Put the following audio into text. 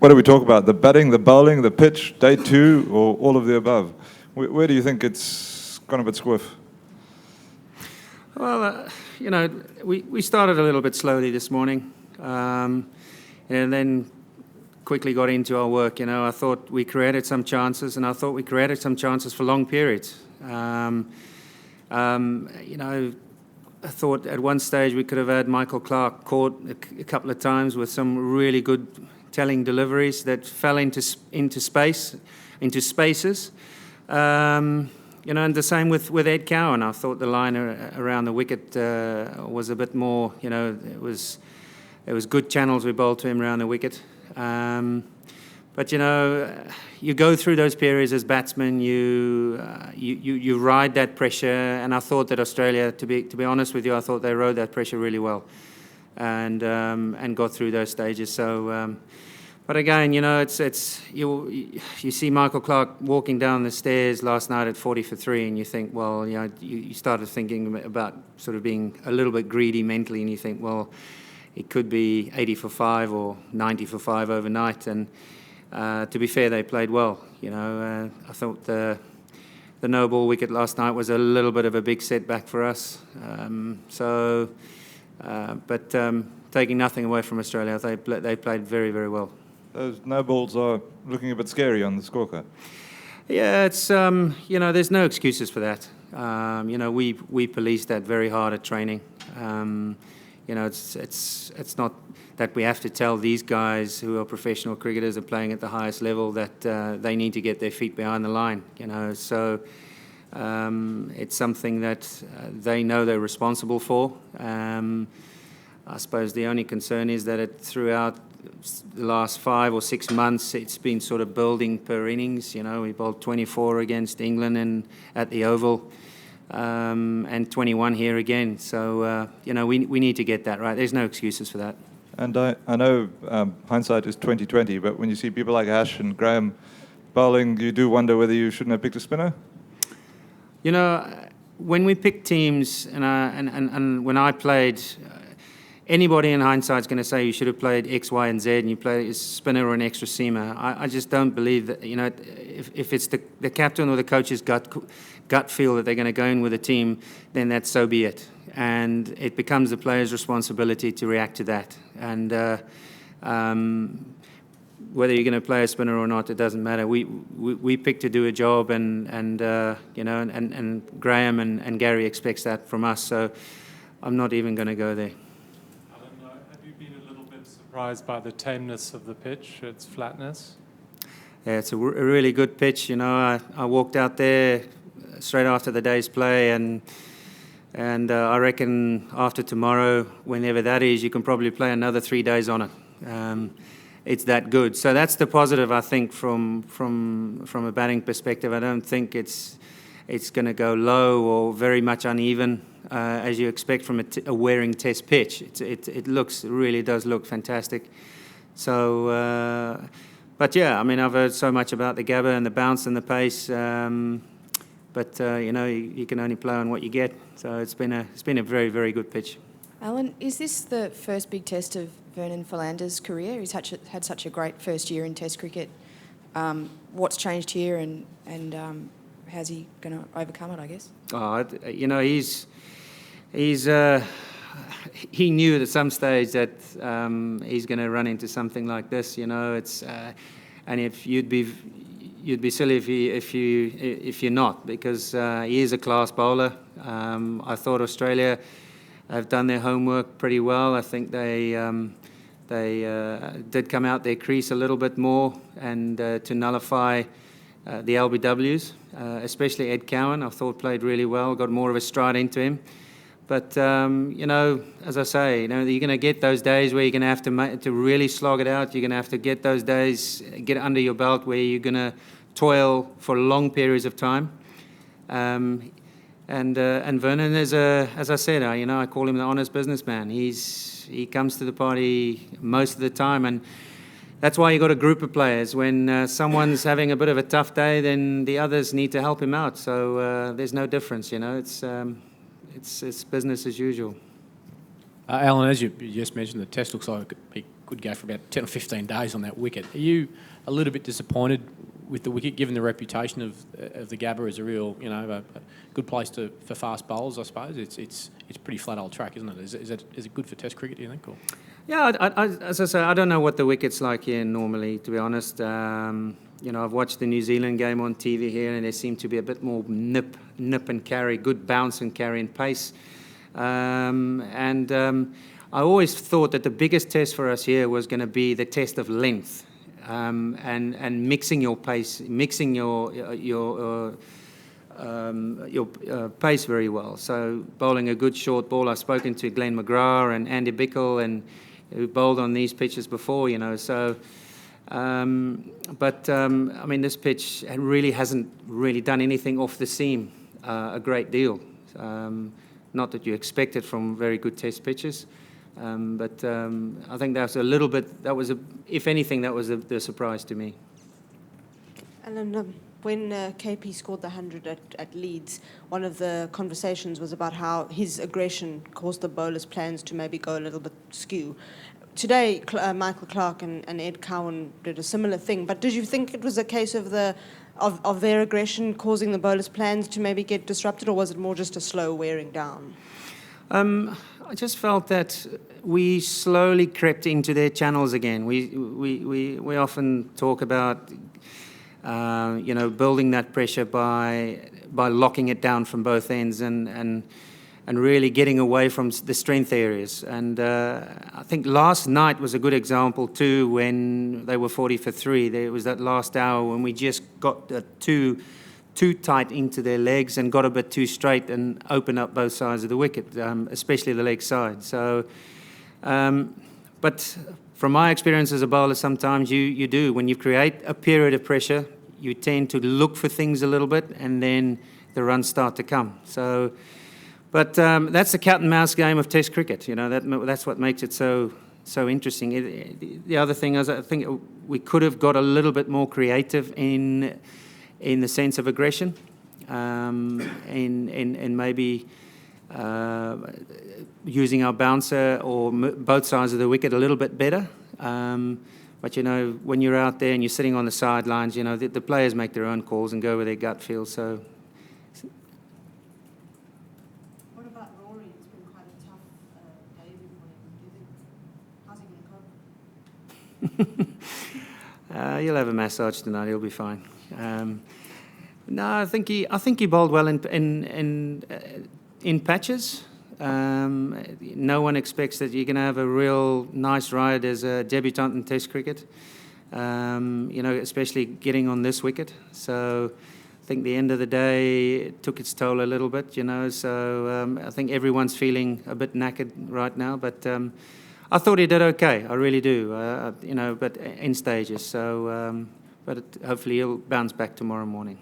What do we talk about? The batting, the bowling, the pitch, day two, or all of the above? Where do you think it's gone a bit squiff? Well, we started a little bit slowly this morning, and then quickly got into our work. I thought we created some chances, and I thought we created some chances for long periods. I thought at one stage we could have had Michael Clarke caught a couple of times with some really good telling deliveries that fell into spaces. And the same with Ed Cowan. I thought the line around the wicket was a bit more, it was good channels we bowled to him around the wicket. But you go through those periods as batsmen. You ride that pressure, and I thought that Australia, to be honest with you, I thought they rode that pressure really well, and got through those stages. So, but again, it's you see Michael Clarke walking down the stairs last night at 40 for 3, and you think, well, you started thinking about sort of being a little bit greedy mentally, and you think, well, it could be 80 for 5 or 90 for 5 overnight, and to be fair, they played well. I thought the no-ball wicket last night was a little bit of a big setback for us. But taking nothing away from Australia, they played very, very well. Those no-balls are looking a bit scary on the scorecard. Yeah, it's there's no excuses for that. We policed that very hard at training. It's not that we have to tell these guys who are professional cricketers and playing at the highest level that they need to get their feet behind the line. So it's something that they know they're responsible for. I suppose the only concern is that throughout the last 5 or 6 months, it's been sort of building per innings. We bowled 24 against England and at the Oval. And 21 here again. So, we need to get that right. There's no excuses for that. And I know hindsight is 20/20, but when you see people like Ash and Graham bowling, you do wonder whether you shouldn't have picked a spinner? When we pick teams, and when I played, anybody in hindsight is going to say you should have played X, Y, and Z, and you play a spinner or an extra seamer. I just don't believe that. If it's the captain or the coach's gut feel that they're going to go in with a team, then that's so be it. And it becomes the player's responsibility to react to that. And whether you're going to play a spinner or not, it doesn't matter. We pick to do a job, and Graham and Gary expects that from us. So I'm not even going to go there. Alan, have you been a little bit surprised by the tameness of the pitch, its flatness? Yeah, it's a really good pitch. I walked out there straight after the day's play, and I reckon after tomorrow, whenever that is, you can probably play another 3 days on it. It's that good. So that's the positive, I think, from a batting perspective. I don't think it's going to go low or very much uneven as you expect from a wearing test pitch. It really does look fantastic. So, but yeah, I mean, I've heard so much about the Gabba and the bounce and the pace. But you can only play on what you get. So it's been a very, very good pitch. Alan, is this the first big test of Vernon Philander's career? He's had such a great first year in Test cricket. What's changed here, and how's he going to overcome it, I guess? He knew at some stage that he's going to run into something like this. And if you'd be silly if you're not, because he is a class bowler. I thought Australia have done their homework pretty well. I think they did come out their crease a little bit more and to nullify the LBWs, especially Ed Cowan. I thought played really well, got more of a stride into him. But as I say, you're going to get those days where you're going to have to really slog it out. You're going to have to get those days, get under your belt, where you're going to toil for long periods of time. And Vernon is as I said, I call him the honest businessman. He comes to the party most of the time, and that's why you got a group of players. When someone's having a bit of a tough day, then the others need to help him out. So there's no difference, It's business as usual. Alan, as you just mentioned, the test looks like it could be could go for about 10 or 15 days on that wicket. Are you a little bit disappointed with the wicket, given the reputation of the Gabba as a real, a good place for fast bowlers? I suppose it's pretty flat old track, isn't it? Is it good for Test cricket, do you think? Or? Yeah, as I say, I don't know what the wicket's like here normally, to be honest. I've watched the New Zealand game on TV here, and there seemed to be a bit more nip and carry, good bounce and carry and pace. I always thought that the biggest test for us here was going to be the test of length, and mixing your pace, mixing your pace very well. So bowling a good short ball. I've spoken to Glenn McGrath and Andy Bickle, and who bowled on these pitches before, So, I mean, this pitch really hasn't really done anything off the seam a great deal. Not that you expect it from very good Test pitches, but I think that's a little bit. If anything, that was the surprise to me. Alan, when KP scored the 100 at Leeds, one of the conversations was about how his aggression caused the bowlers' plans to maybe go a little bit skew. Today, Michael Clarke and Ed Cowan did a similar thing, but did you think it was a case of their aggression causing the bowlers' plans to maybe get disrupted, or was it more just a slow wearing down? I just felt that we slowly crept into their channels again. We often talk about building that pressure by locking it down from both ends and really getting away from the strength areas. And I think last night was a good example too, when they were 40 for 3. There was that last hour when we just got too tight into their legs and got a bit too straight and opened up both sides of the wicket, especially the leg side. So, but from my experience as a bowler, sometimes you do. When you create a period of pressure, you tend to look for things a little bit, and then the runs start to come. So, but that's the cat and mouse game of Test cricket. That's what makes it so interesting. The other thing is, I think we could have got a little bit more creative in the sense of aggression, in maybe using our bouncer or both sides of the wicket a little bit better. But when you're out there and you're sitting on the sidelines, the players make their own calls and go where their gut feels. So. What about Rory? It's been quite a tough day for him. Do you think, how's he going to cope? He'll have a massage tonight. He'll be fine. No, I think he bowled well in patches. No one expects that you're going to have a real nice ride as a debutant in Test cricket. Especially getting on this wicket. So I think the end of the day it took its toll a little bit. So I think everyone's feeling a bit knackered right now. But I thought he did okay. I really do. But in stages. So. But hopefully he'll bounce back tomorrow morning.